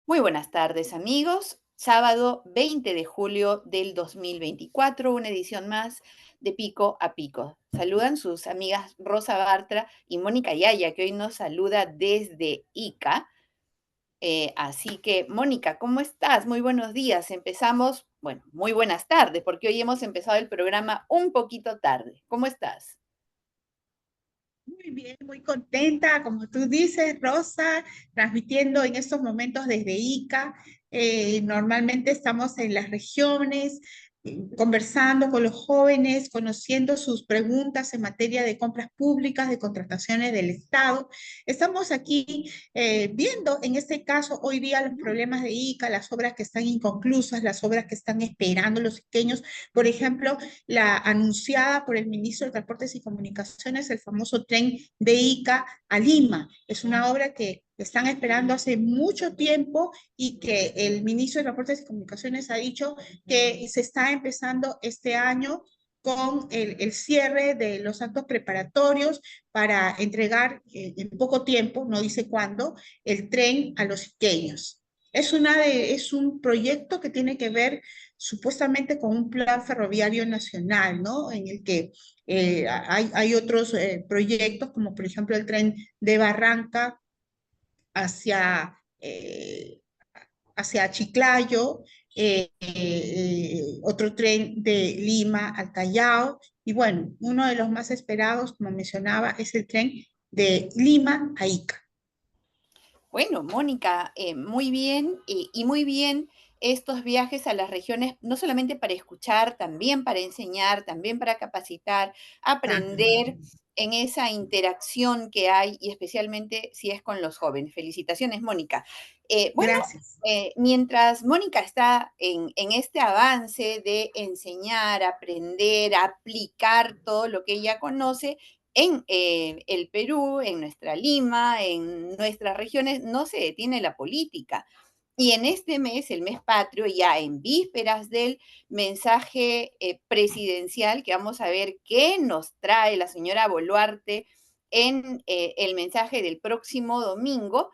Muy buenas tardes, amigos. Sábado 20 de julio del 2024, una edición más de Pico a Pico. Saludan sus amigas Rosa Bartra y Mónica Yaya, que hoy nos saluda desde Ica. Así que, Mónica, ¿cómo estás? Muy buenos días. Empezamos, bueno, muy buenas tardes, porque hoy hemos empezado el programa un poquito tarde. ¿Cómo estás? Muy bien, muy contenta, como tú dices, Rosa, transmitiendo en estos momentos desde Ica. Normalmente estamos en las regiones, conversando con los jóvenes, conociendo sus preguntas en materia de compras públicas, de contrataciones del Estado. Estamos aquí viendo, en este caso, hoy día los problemas de Ica, las obras que están inconclusas, las obras que están esperando los iqueños. Por ejemplo, la anunciada por el ministro de Transportes y Comunicaciones, el famoso tren de Ica a Lima. Es una obra que están esperando hace mucho tiempo y que el ministro de Transportes y Comunicaciones ha dicho que se está empezando este año con el cierre de los actos preparatorios para entregar en poco tiempo, no dice cuándo, el tren a los iqueños. Es un proyecto que tiene que ver supuestamente con un plan ferroviario nacional, ¿no? En el que hay otros proyectos, como por ejemplo el tren de Barranca hacia, hacia Chiclayo, otro tren de Lima al Callao, y bueno, uno de los más esperados, como mencionaba, es el tren de Lima a Ica. Bueno, Mónica, muy bien y muy bien estos viajes a las regiones, no solamente para escuchar, también para enseñar, también para capacitar, aprender También. en esa interacción que hay y especialmente si es con los jóvenes. Felicitaciones, Mónica. Bueno, Gracias. mientras Mónica está en este avance de enseñar, aprender, aplicar todo lo que ella conoce, en el Perú, en nuestra Lima, en nuestras regiones, no se detiene la política. Y en este mes, el mes patrio, ya en vísperas del mensaje presidencial, que vamos a ver qué nos trae la señora Boluarte en el mensaje del próximo domingo,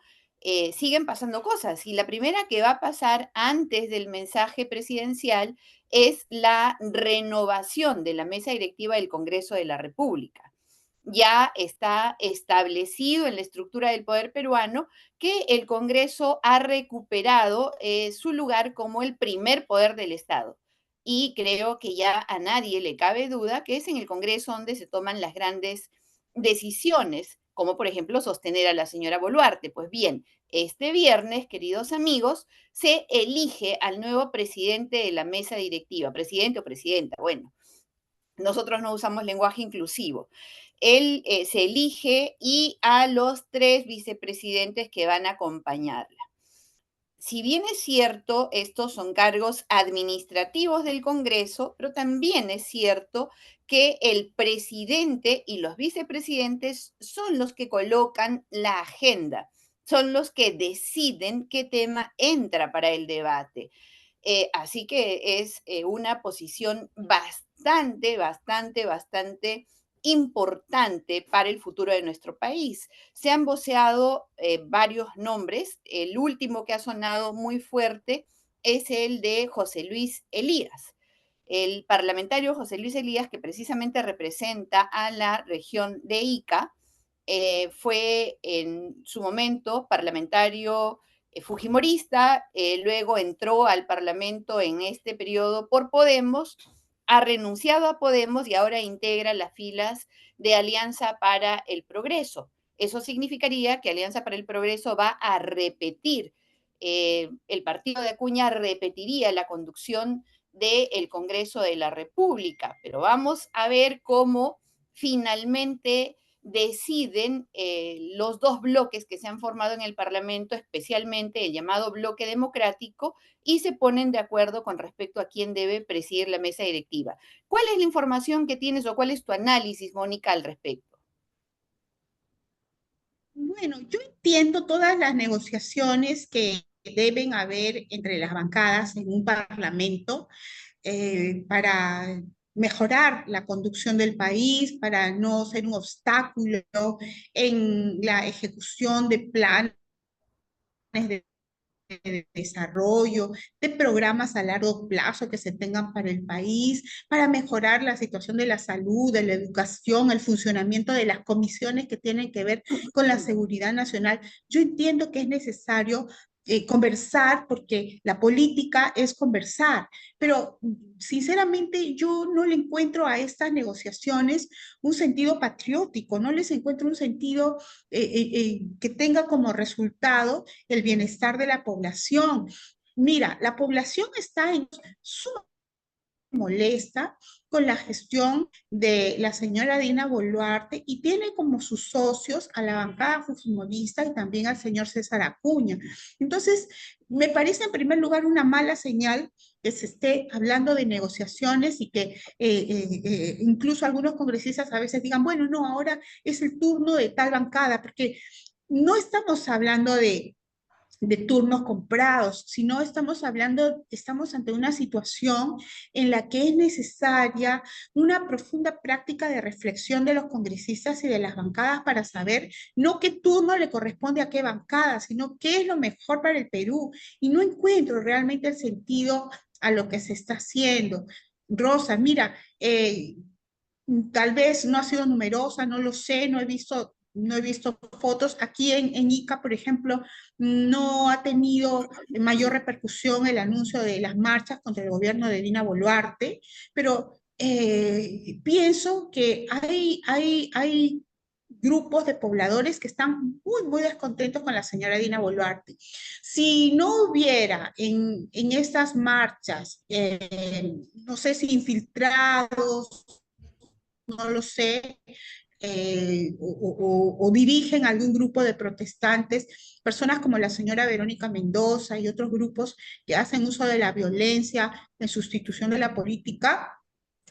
siguen pasando cosas. Y la primera que va a pasar antes del mensaje presidencial es la renovación de la mesa directiva del Congreso de la República. Ya está establecido en la estructura del poder peruano que el Congreso ha recuperado su lugar como el primer poder del Estado. Y creo que ya a nadie le cabe duda que es en el Congreso donde se toman las grandes decisiones, como por ejemplo sostener a la señora Boluarte. Pues bien, este viernes, queridos amigos, se elige al nuevo presidente de la mesa directiva, presidente o presidenta, bueno, nosotros no usamos lenguaje inclusivo. Él se elige y a los 3 vicepresidentes que van a acompañarla. Si bien es cierto, estos son cargos administrativos del Congreso, pero también es cierto que el presidente y los vicepresidentes son los que colocan la agenda, son los que deciden qué tema entra para el debate. Así que es una posición bastante importante para el futuro de nuestro país. Se han voceado varios nombres. El último que ha sonado muy fuerte es el de José Luis Elías. El parlamentario José Luis Elías, que precisamente representa a la región de Ica, fue en su momento parlamentario fujimorista, luego entró al Parlamento en este periodo por Podemos, ha renunciado a Podemos y ahora integra las filas de Alianza para el Progreso. Eso significaría que Alianza para el Progreso va a repetir, el partido de Acuña repetiría la conducción del Congreso de la República, pero vamos a ver cómo finalmente deciden los dos bloques que se han formado en el Parlamento, especialmente el llamado bloque democrático, y se ponen de acuerdo con respecto a quién debe presidir la mesa directiva. ¿Cuál es la información que tienes o cuál es tu análisis, Mónica, al respecto? Bueno, yo entiendo todas las negociaciones deben haber entre las bancadas en un parlamento para mejorar la conducción del país, para no ser un obstáculo en la ejecución de planes de desarrollo, de programas a largo plazo que se tengan para el país, para mejorar la situación de la salud, de la educación, el funcionamiento de las comisiones que tienen que ver con la seguridad nacional. Yo entiendo que es necesario conversar, porque la política es conversar, pero sinceramente yo no le encuentro a estas negociaciones un sentido patriótico, no les encuentro un sentido que tenga como resultado el bienestar de la población. Mira, la población está en suma molesta con la gestión de la señora Dina Boluarte y tiene como sus socios a la bancada fujimorista y también al señor César Acuña. Entonces, me parece en primer lugar una mala señal que se esté hablando de negociaciones y que incluso algunos congresistas a veces digan, bueno, no, ahora es el turno de tal bancada, porque no estamos hablando de turnos comprados, sino estamos hablando, estamos ante una situación en la que es necesaria una profunda práctica de reflexión de los congresistas y de las bancadas para saber no qué turno le corresponde a qué bancada, sino qué es lo mejor para el Perú. Y no encuentro realmente el sentido a lo que se está haciendo. Rosa, mira, tal vez no ha sido numerosa, no lo sé, no he visto fotos. Aquí en Ica, por ejemplo, no ha tenido mayor repercusión el anuncio de las marchas contra el gobierno de Dina Boluarte, pero pienso que hay grupos de pobladores que están muy descontentos con la señora Dina Boluarte. Si no hubiera en estas marchas, no sé si infiltrados, no lo sé, o dirigen algún grupo de protestantes, personas como la señora Verónica Mendoza y otros grupos que hacen uso de la violencia en sustitución de la política.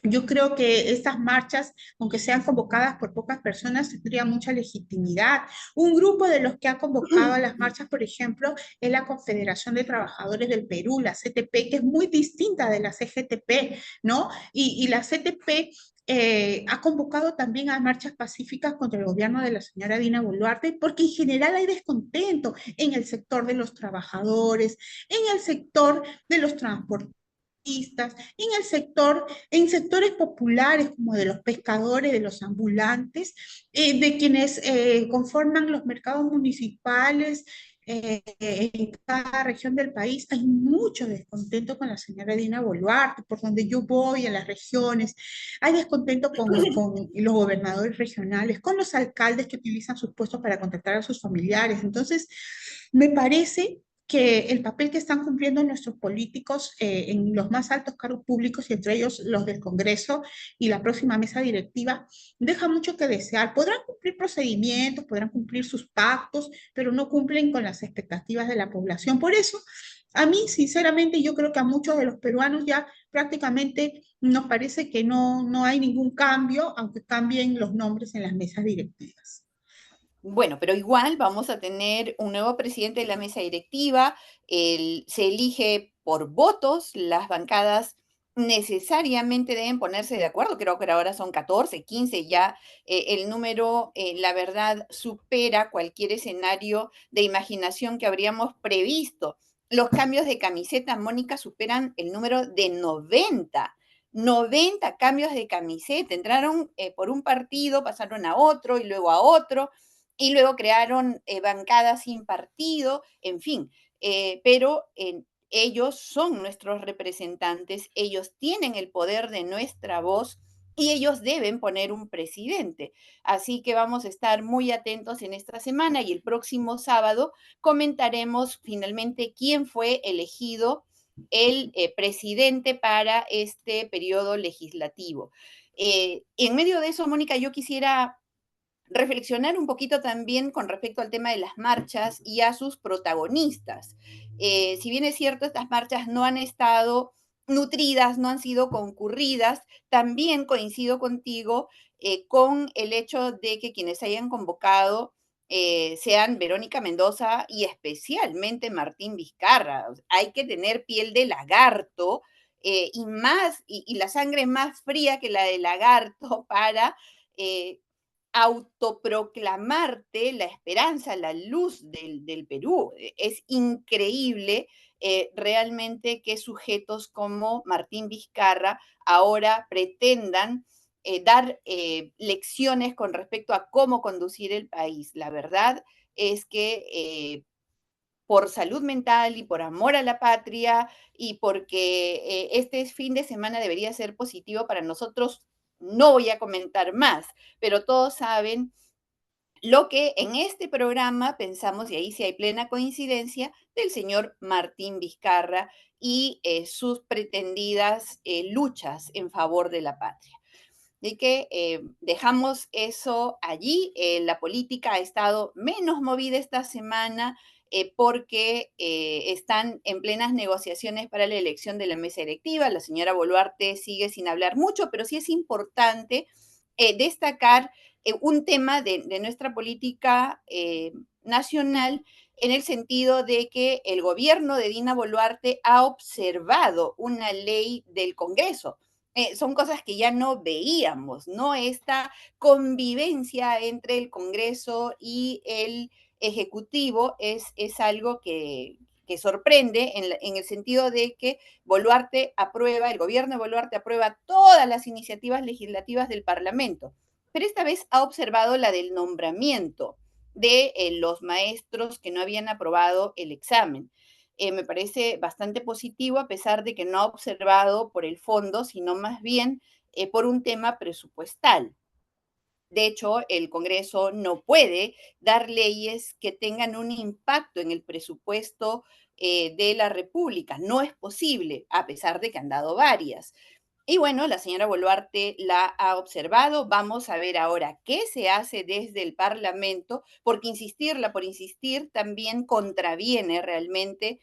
Yo creo que estas marchas, aunque sean convocadas por pocas personas, tendrían mucha legitimidad. Un grupo de los que ha convocado a las marchas, por ejemplo, es la Confederación de Trabajadores del Perú, la CTP, que es muy distinta de la CGTP, ¿no? Y la CTP ha convocado también a marchas pacíficas contra el gobierno de la señora Dina Boluarte, porque en general hay descontento en el sector de los trabajadores, en el sector de los transportistas, en el sector, en sectores populares como de los pescadores, de los ambulantes, de quienes conforman los mercados municipales, en cada región del país hay mucho descontento con la señora Dina Boluarte, por donde yo voy, en las regiones, hay descontento con los gobernadores regionales, con los alcaldes que utilizan sus puestos para contactar a sus familiares. Entonces, me parece que el papel que están cumpliendo nuestros políticos en los más altos cargos públicos, y entre ellos los del Congreso y la próxima mesa directiva, deja mucho que desear. Podrán cumplir procedimientos, podrán cumplir sus pactos, pero no cumplen con las expectativas de la población. Por eso, a mí, sinceramente, yo creo que a muchos de los peruanos ya prácticamente nos parece que no hay ningún cambio, aunque cambien los nombres en las mesas directivas. Bueno, pero igual vamos a tener un nuevo presidente de la mesa directiva, se elige por votos, las bancadas necesariamente deben ponerse de acuerdo, creo que ahora son 14, 15 ya, el número, la verdad, supera cualquier escenario de imaginación que habríamos previsto. Los cambios de camiseta, Mónica, superan el número de 90. 90 cambios de camiseta, entraron por un partido, pasaron a otro y luego a otro y luego crearon bancadas sin partido, en fin, pero ellos son nuestros representantes, ellos tienen el poder de nuestra voz y ellos deben poner un presidente. Así que vamos a estar muy atentos en esta semana y el próximo sábado comentaremos finalmente quién fue elegido el presidente para este periodo legislativo. En medio de eso, Mónica, yo quisiera reflexionar un poquito también con respecto al tema de las marchas y a sus protagonistas. Si bien es cierto, estas marchas no han estado nutridas, no han sido concurridas, también coincido contigo con el hecho de que quienes hayan convocado sean Verónica Mendoza y especialmente Martín Vizcarra. Hay que tener piel de lagarto y la sangre más fría que la de lagarto para autoproclamarte la esperanza, la luz del Perú. Es increíble realmente que sujetos como Martín Vizcarra ahora pretendan dar lecciones con respecto a cómo conducir el país. La verdad es que por salud mental y por amor a la patria y porque este fin de semana debería ser positivo para nosotros, no voy a comentar más, pero todos saben lo que en este programa pensamos, y ahí sí hay plena coincidencia, del señor Martín Vizcarra y sus pretendidas luchas en favor de la patria. Así que dejamos eso allí. La política ha estado menos movida esta semana porque están en plenas negociaciones para la elección de la mesa directiva. La señora Boluarte sigue sin hablar mucho, pero sí es importante destacar un tema de nuestra política nacional en el sentido de que el gobierno de Dina Boluarte ha observado una ley del Congreso. Son cosas que ya no veíamos, ¿no? Esta convivencia entre el Congreso y el Ejecutivo es algo que sorprende en el sentido de que Boluarte aprueba, el gobierno de Boluarte aprueba todas las iniciativas legislativas del Parlamento, pero esta vez ha observado la del nombramiento de los maestros que no habían aprobado el examen. Me parece bastante positivo, a pesar de que no ha observado por el fondo, sino más bien por un tema presupuestal. De hecho, el Congreso no puede dar leyes que tengan un impacto en el presupuesto de la República. No es posible, a pesar de que han dado varias. Y bueno, la señora Boluarte la ha observado. Vamos a ver ahora qué se hace desde el Parlamento, porque insistirla por insistir también contraviene realmente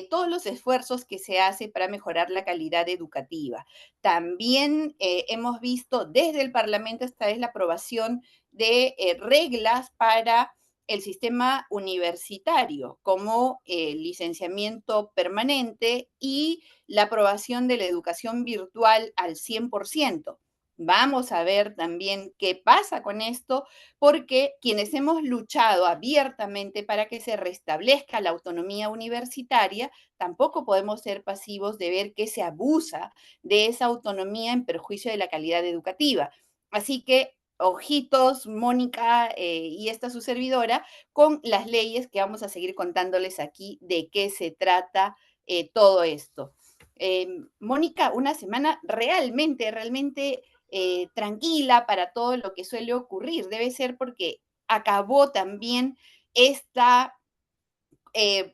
todos los esfuerzos que se hace para mejorar la calidad educativa. También hemos visto desde el Parlamento esta vez la aprobación de reglas para el sistema universitario, como el licenciamiento permanente y la aprobación de la educación virtual al 100%. Vamos a ver también qué pasa con esto, porque quienes hemos luchado abiertamente para que se restablezca la autonomía universitaria, tampoco podemos ser pasivos de ver que se abusa de esa autonomía en perjuicio de la calidad educativa. Así que ojitos, Mónica y esta su servidora, con las leyes que vamos a seguir contándoles aquí de qué se trata todo esto. Mónica, una semana realmente tranquila para todo lo que suele ocurrir. Debe ser porque acabó también esta, eh,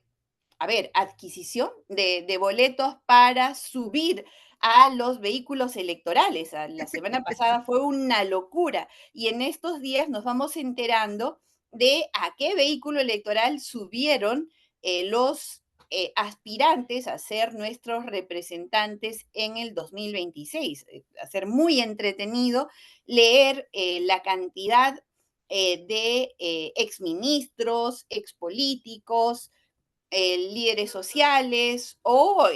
adquisición de boletos para subir a los vehículos electorales. La semana pasada fue una locura y en estos días nos vamos enterando de a qué vehículo electoral subieron los aspirantes a ser nuestros representantes en el 2026. Va a ser muy entretenido leer la cantidad de exministros, expolíticos, líderes sociales o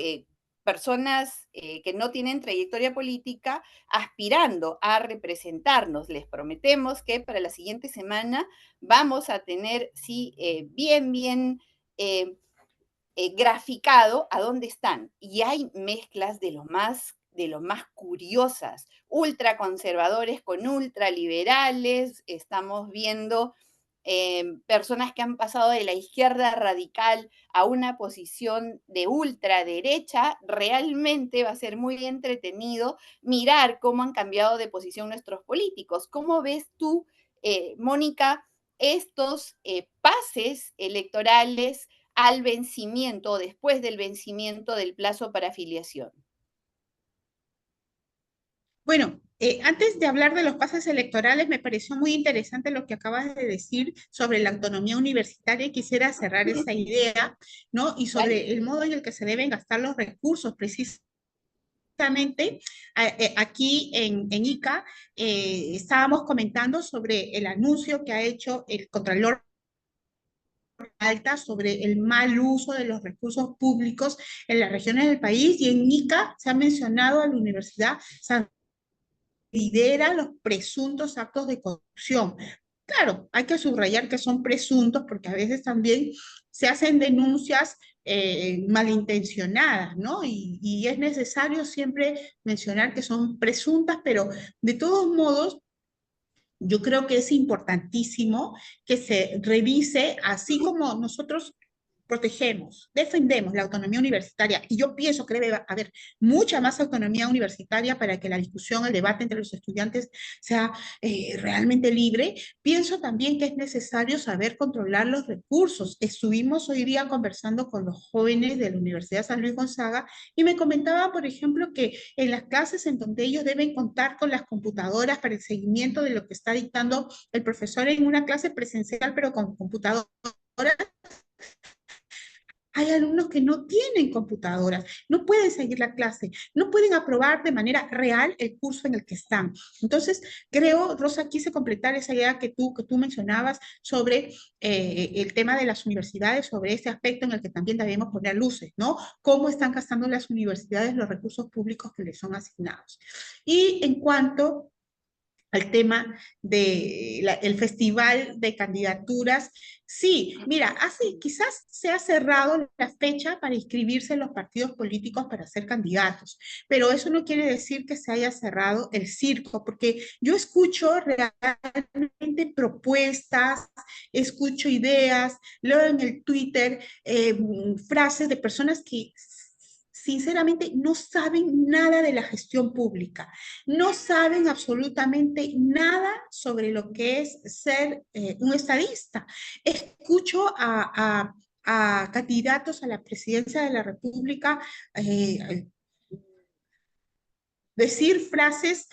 personas que no tienen trayectoria política aspirando a representarnos. Les prometemos que para la siguiente semana vamos a tener, sí, bien graficado a dónde están. Y hay mezclas de lo más curiosas, ultraconservadores con ultraliberales, estamos viendo personas que han pasado de la izquierda radical a una posición de ultraderecha. Realmente va a ser muy entretenido mirar cómo han cambiado de posición nuestros políticos. ¿Cómo ves tú, Mónica, estos pases electorales al vencimiento o después del vencimiento del plazo para afiliación? Bueno, antes de hablar de los pases electorales, me pareció muy interesante lo que acabas de decir sobre la autonomía universitaria y quisiera cerrar esa idea, ¿no? Y Dale. sobre el modo en el que se deben gastar los recursos, precisamente justamente aquí en ICA estábamos comentando sobre el anuncio que ha hecho el Contralor Alta sobre el mal uso de los recursos públicos en las regiones del país, y en ICA se ha mencionado a la Universidad San lidera los presuntos actos de corrupción. Claro, hay que subrayar que son presuntos porque a veces también se hacen denuncias malintencionadas, ¿no? Y es necesario siempre mencionar que son presuntas, pero de todos modos yo creo que es importantísimo que se revise, así como nosotros protegemos, defendemos la autonomía universitaria, y yo pienso que debe haber mucha más autonomía universitaria para que la discusión, el debate entre los estudiantes sea realmente libre. Pienso también que es necesario saber controlar los recursos. Estuvimos hoy día conversando con los jóvenes de la Universidad San Luis Gonzaga y me comentaba, por ejemplo, que en las clases en donde ellos deben contar con las computadoras para el seguimiento de lo que está dictando el profesor en una clase presencial, pero con computadoras, hay alumnos que no tienen computadoras, no pueden seguir la clase, no pueden aprobar de manera real el curso en el que están. Entonces, creo, Rosa, quise completar esa idea que tú mencionabas sobre el tema de las universidades, sobre ese aspecto en el que también debemos poner luces, ¿no? Cómo están gastando las universidades los recursos públicos que les son asignados. Y en cuanto al tema del festival de candidaturas. Sí, mira, quizás se ha cerrado la fecha para inscribirse en los partidos políticos para ser candidatos, pero eso no quiere decir que se haya cerrado el circo, porque yo escucho realmente propuestas, escucho ideas, leo en el Twitter frases de personas que sinceramente no saben nada de la gestión pública, no saben absolutamente nada sobre lo que es ser un estadista. Escucho a candidatos a la presidencia de la República decir frases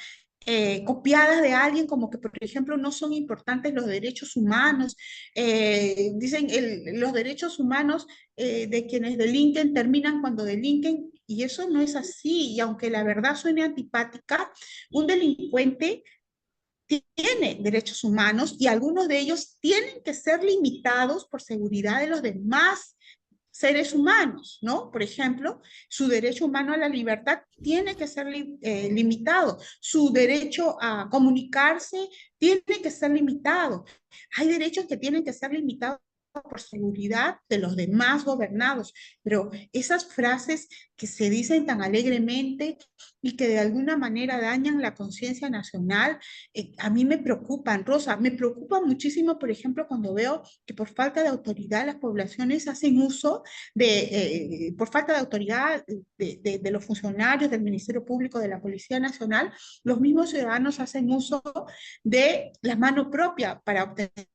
copiadas de alguien como que, por ejemplo, no son importantes los derechos humanos. Dicen los derechos humanos de quienes delinquen terminan cuando delinquen, y eso no es así. Y aunque la verdad suene antipática, un delincuente tiene derechos humanos y algunos de ellos tienen que ser limitados por seguridad de los demás seres humanos, ¿no? Por ejemplo, su derecho humano a la libertad tiene que ser limitado, su derecho a comunicarse tiene que ser limitado. Hay derechos que tienen que ser limitados por seguridad de los demás gobernados, pero esas frases que se dicen tan alegremente y que de alguna manera dañan la conciencia nacional, a mí me preocupan, Rosa, me preocupa muchísimo, por ejemplo, cuando veo que por falta de autoridad las poblaciones hacen uso por falta de autoridad de los funcionarios del Ministerio Público, de la Policía Nacional, los mismos ciudadanos hacen uso de la mano propia para obtener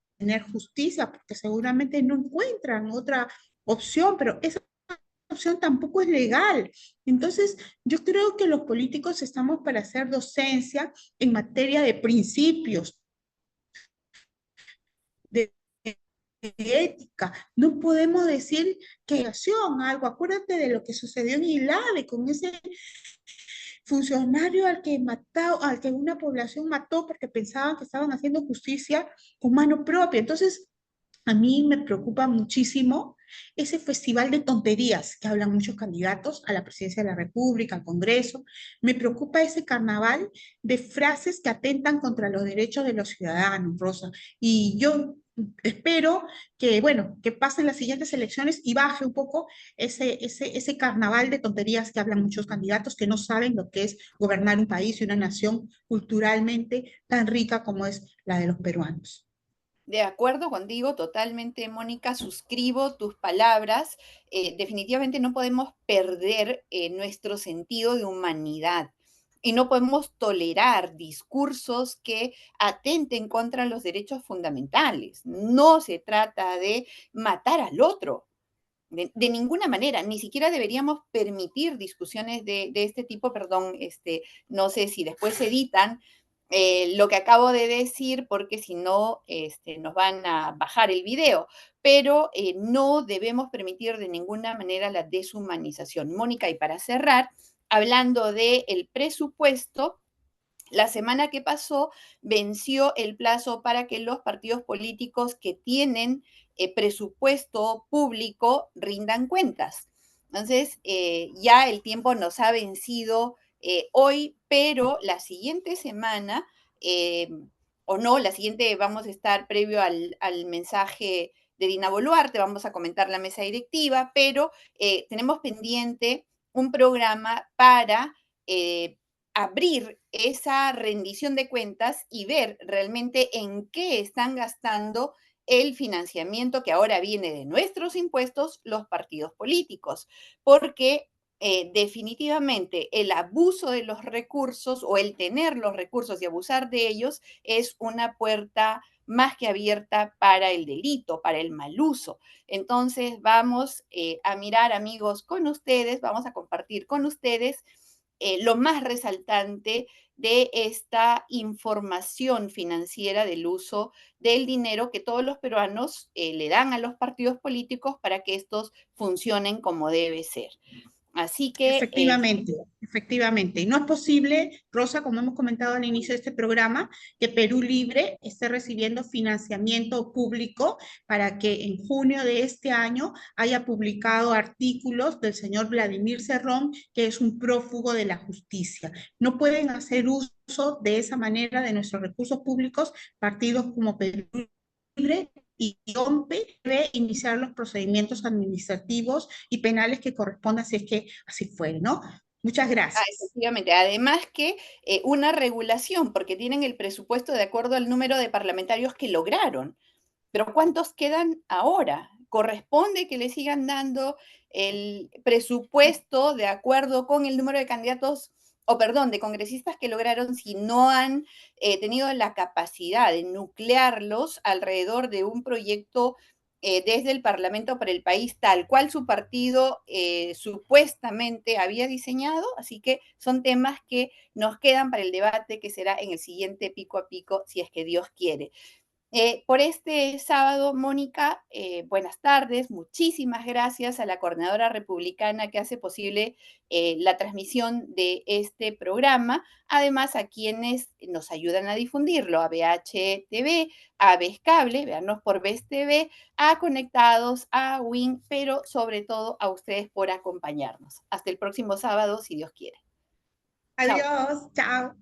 justicia, porque seguramente no encuentran otra opción, pero esa opción tampoco es legal. Entonces, yo creo que los políticos estamos para hacer docencia en materia de principios, de ética. No podemos decir que acción algo. Acuérdate de lo que sucedió en Ilave con ese funcionario al que una población mató porque pensaban que estaban haciendo justicia con mano propia. Entonces, a mí me preocupa muchísimo ese festival de tonterías que hablan muchos candidatos a la presidencia de la República, al Congreso. Me preocupa ese carnaval de frases que atentan contra los derechos de los ciudadanos, Rosa. Y yo espero que, bueno, que pasen las siguientes elecciones y baje un poco ese carnaval de tonterías que hablan muchos candidatos que no saben lo que es gobernar un país y una nación culturalmente tan rica como es la de los peruanos. De acuerdo contigo, totalmente, Mónica, suscribo tus palabras. Definitivamente no podemos perder nuestro sentido de humanidad y no podemos tolerar discursos que atenten contra los derechos fundamentales. No se trata de matar al otro. De ninguna manera, ni siquiera deberíamos permitir discusiones de este tipo, perdón, no sé si después se editan, lo que acabo de decir, porque si no, nos van a bajar el video, pero no debemos permitir de ninguna manera la deshumanización. Mónica, y para cerrar, hablando del presupuesto, la semana que pasó venció el plazo para que los partidos políticos que tienen presupuesto público rindan cuentas. Entonces, ya el tiempo nos ha vencido hoy, pero la siguiente semana, o no, la siguiente vamos a estar previo al mensaje de Dina Boluarte, vamos a comentar la mesa directiva, pero tenemos pendiente un programa para abrir esa rendición de cuentas y ver realmente en qué están gastando el financiamiento que ahora viene de nuestros impuestos los partidos políticos, porque definitivamente el abuso de los recursos o el tener los recursos y abusar de ellos es una puerta más que abierta para el delito, para el mal uso. Entonces vamos a mirar, amigos, con ustedes, vamos a compartir con ustedes lo más resaltante de esta información financiera del uso del dinero que todos los peruanos le dan a los partidos políticos para que estos funcionen como debe ser. Así que Efectivamente, efectivamente. Y no es posible, Rosa, como hemos comentado al inicio de este programa, que Perú Libre esté recibiendo financiamiento público para que en junio de este año haya publicado artículos del señor Vladimir Cerrón, que es un prófugo de la justicia. No pueden hacer uso de esa manera de nuestros recursos públicos partidos como Perú Libre, y OMPE debe iniciar los procedimientos administrativos y penales que correspondan si es que así fuere, ¿no? Muchas gracias. efectivamente, además que una regulación, porque tienen el presupuesto de acuerdo al número de parlamentarios que lograron. Pero ¿cuántos quedan ahora? Corresponde que le sigan dando el presupuesto de acuerdo con el número de candidatos, o perdón, de congresistas que lograron si no han tenido la capacidad de nuclearlos alrededor de un proyecto desde el Parlamento para el país, tal cual su partido supuestamente había diseñado. Así que son temas que nos quedan para el debate que será en el siguiente pico a pico, si es que Dios quiere. Por este sábado, Mónica, buenas tardes. Muchísimas gracias a la coordinadora republicana que hace posible la transmisión de este programa. Además, a quienes nos ayudan a difundirlo, a BHTV, a Ves Cable, véanos por Ves TV, a Conectados, a Win, pero sobre todo a ustedes por acompañarnos. Hasta el próximo sábado, si Dios quiere. Chao. Adiós, chao.